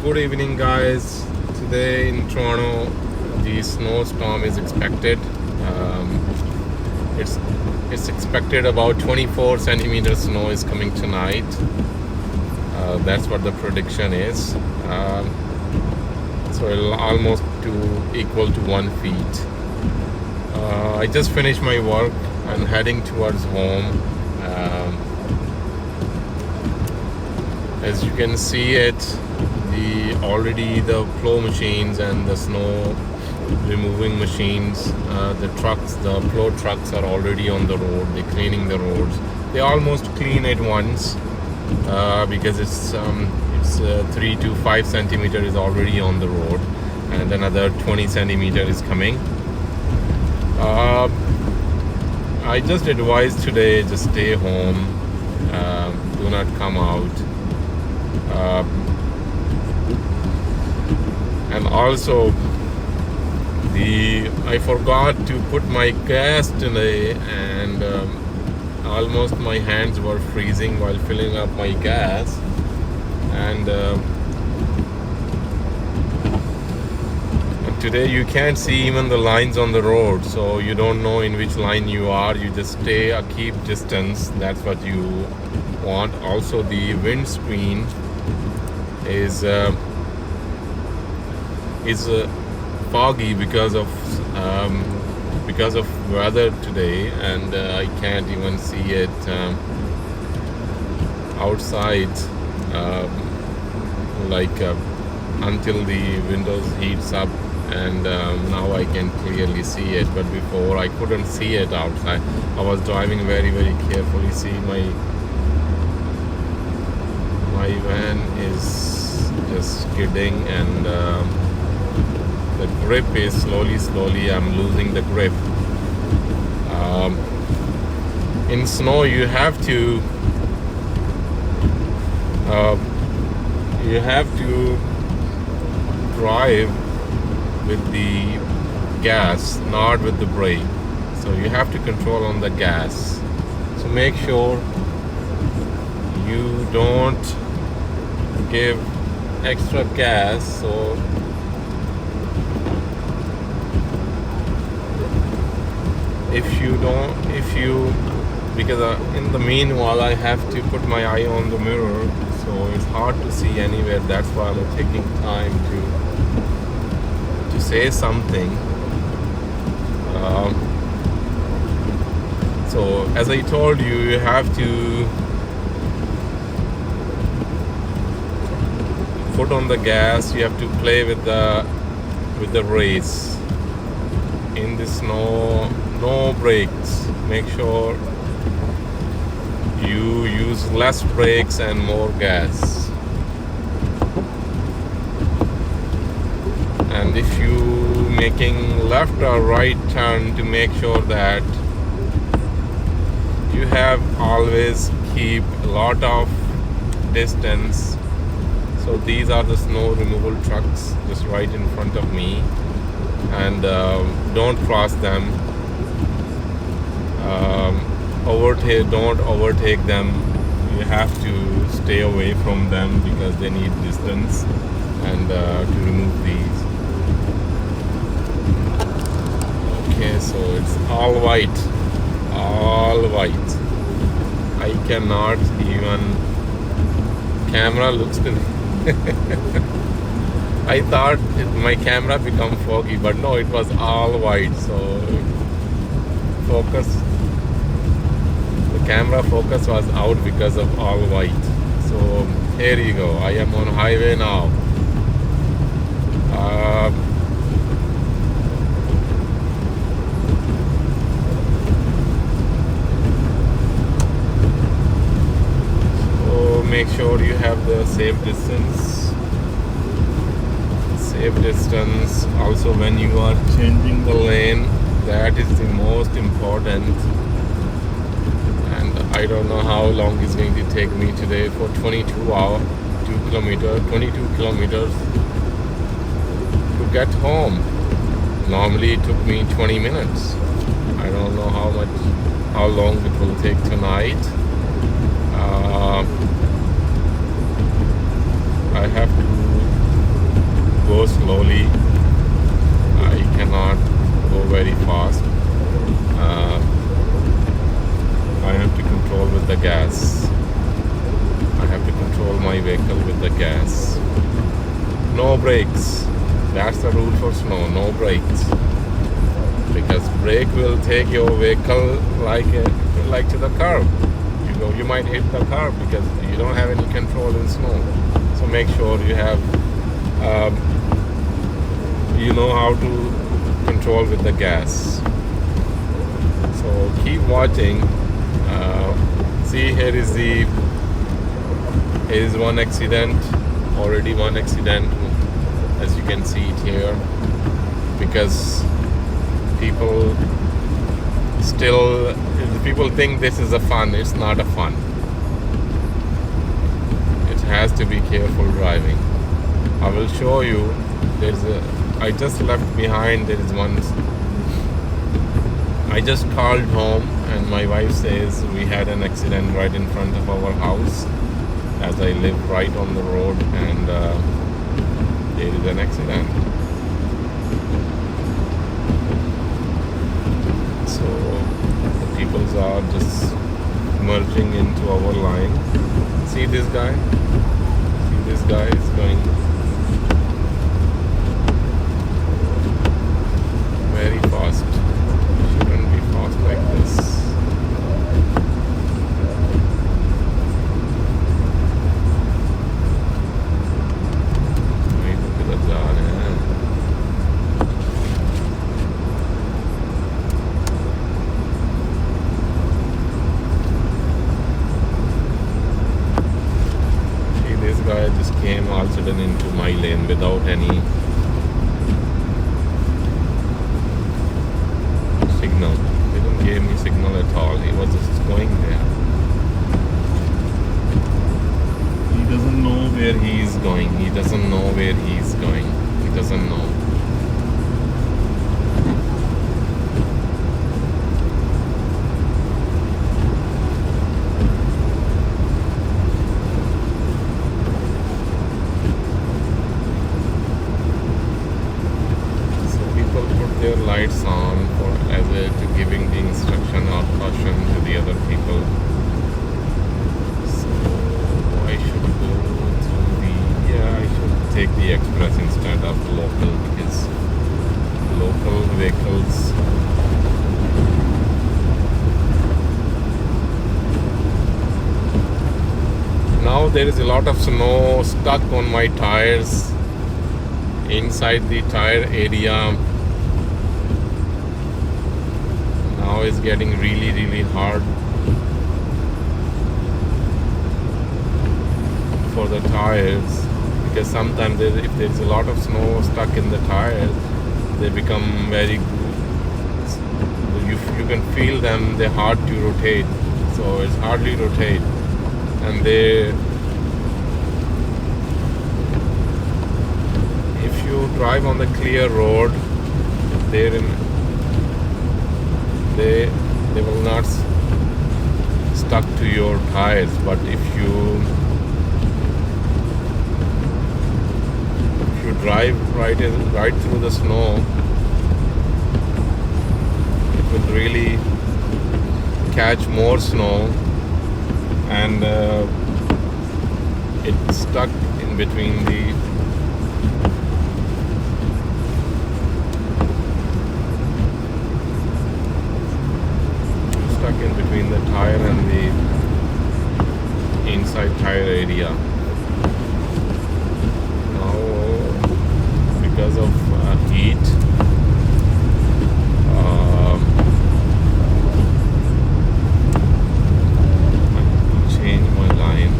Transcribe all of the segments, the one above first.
Good evening, guys. Today in Toronto, the snowstorm is expected. It's expected about 24 centimeter snow is coming tonight. That's what the prediction is. So it'll almost equal to 1 feet. I just finished my work and heading towards home. As you can see it, the plow machines and the snow removing machines, the plow trucks are already on the road. They're cleaning the roads. They almost clean it once because it's 3 to 5 centimeter is already on the road, and another 20 centimeter is coming. I just advise today, just stay home, do not come out. And also, I forgot to put my gas today, and almost my hands were freezing while filling up my gas. And today you can't see even the lines on the road, so you don't know in which line you are. You just keep distance. That's what you want. Also, the windscreen is foggy because of weather today, and I can't even see it outside until the windows heats up, and now I can clearly see it, but before I couldn't see it outside. I was driving very, very carefully. See, my van is just skidding, and the grip is slowly I'm losing the grip. In snow you have to drive with the gas, not with the brake. So you have to control on the gas. So make sure you don't give extra gas. So because in the meanwhile I have to put my eye on the mirror, so it's hard to see anywhere. That's why I'm taking time to say something. So as I told you, you have to put on the gas. You have to play with the race. In the snow, no brakes. Make sure you use less brakes and more gas. And if you making left or right turn, to make sure that you have always keep a lot of distance. So these are the snow removal trucks just right in front of me, and don't cross them. Don't overtake them. You have to stay away from them because they need distance, and to remove these. Okay, so it's all white. I cannot even. Camera looks to me. I thought my camera become foggy, but no, it was all white. So the camera focus was out because of all white. So here you go. I am on highway now. So make sure you have the safe distance. Also, when you are changing the lane, that is the most important. And I don't know how long it's going to take me today for 22 kilometers to get home. Normally it took me 20 minutes. I don't know how long it will take tonight. I have to slowly. I cannot go very fast. I have to control with the gas. I have to control my vehicle with the gas. No brakes. That's the rule for snow. No brakes. Because brake will take your vehicle like to the curb. You might hit the curb because you don't have any control in snow. So make sure you have you know how to control with the gas. So keep watching. See, here is one accident, already one accident, as you can see it here, because people think this is a fun. It's not a fun. It has to be careful driving. I will show you. I just left behind, there is one. I just called home and my wife says we had an accident right in front of our house, as I live right on the road, and there is an accident. So the people are just merging into our line. See this guy? See this guy is going very fast. Shouldn't be fast like this. I just came all sudden into my lane without any signal. They didn't give me signal at all. He was just going there. He doesn't know where he is going. He doesn't know where he is going. He doesn't know. Their lights on to giving the instruction or caution to the other people. So I should go through I should take the express instead of local, because local vehicles now there is a lot of snow stuck on my tires, inside the tire area. Now it's getting really, really hard for the tires, because sometimes if there's a lot of snow stuck in the tires, they become very, you can feel them, they're hard to rotate, so it's hardly rotate, and if you drive on the clear road, they will not stuck to your tires. But if you drive right through the snow, it will really catch more snow, and it's stuck in between the tire and the inside tire area. Now, because of heat, I change my line.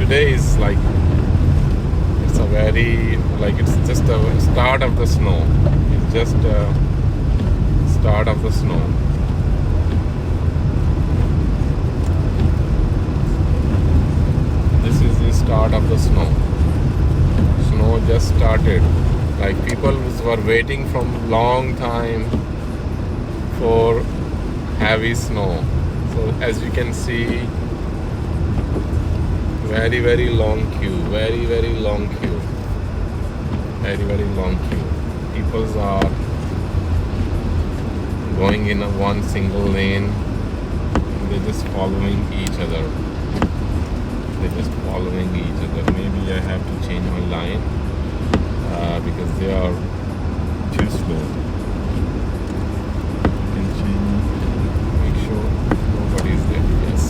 today is like, it's a very, like, it's just a start of the snow. It's just a start of the snow. This is the start of the snow. Snow just started. Like, people were waiting from long time for heavy snow. So as you can see, very, very long queue, very, very long queue, very, very long queue. People are going in a one single lane. They're just following each other. They're just following each other. Maybe I have to change my line because they are too slow. Can change. Make sure nobody is there. Yes.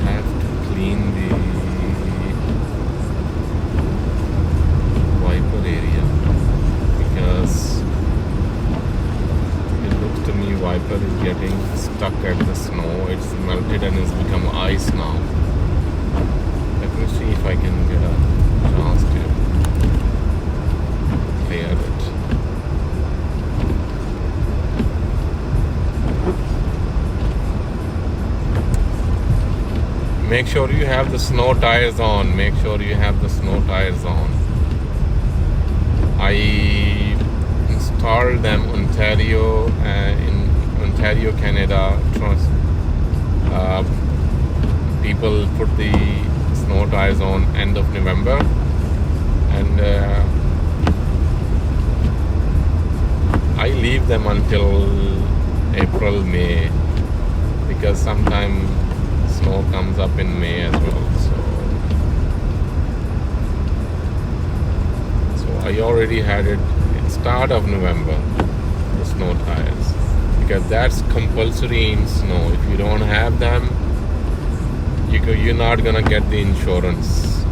I have to clean the wiper area because it looks to me wiper is getting stuck at the snow. It's melted and it's become ice now. Let me see if I can get a chance to clear it. Make sure you have the snow tires on. Make sure you have the snow tires on. I installed them in Ontario, Canada. People put the snow tires on end of November, and I leave them until April, May, because sometimes snow comes up in May as well. So I already had it at start of November, the snow tires, because that's compulsory in snow. If you don't have them, you're not gonna get the insurance.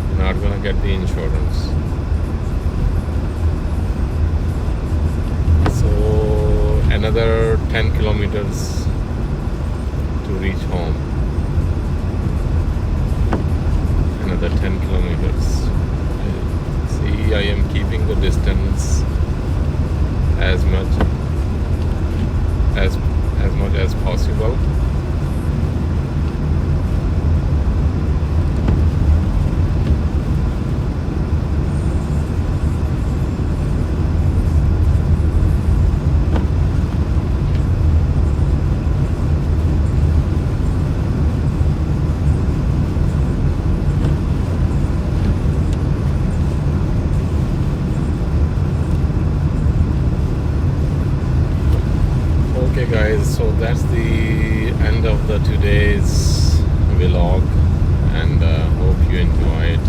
You're not gonna get the insurance. So another 10 kilometers to reach home. Another 10 kilometers. See, I am keeping the distance as much as possible. Okay guys, so that's the end of the today's vlog, and hope you enjoyed.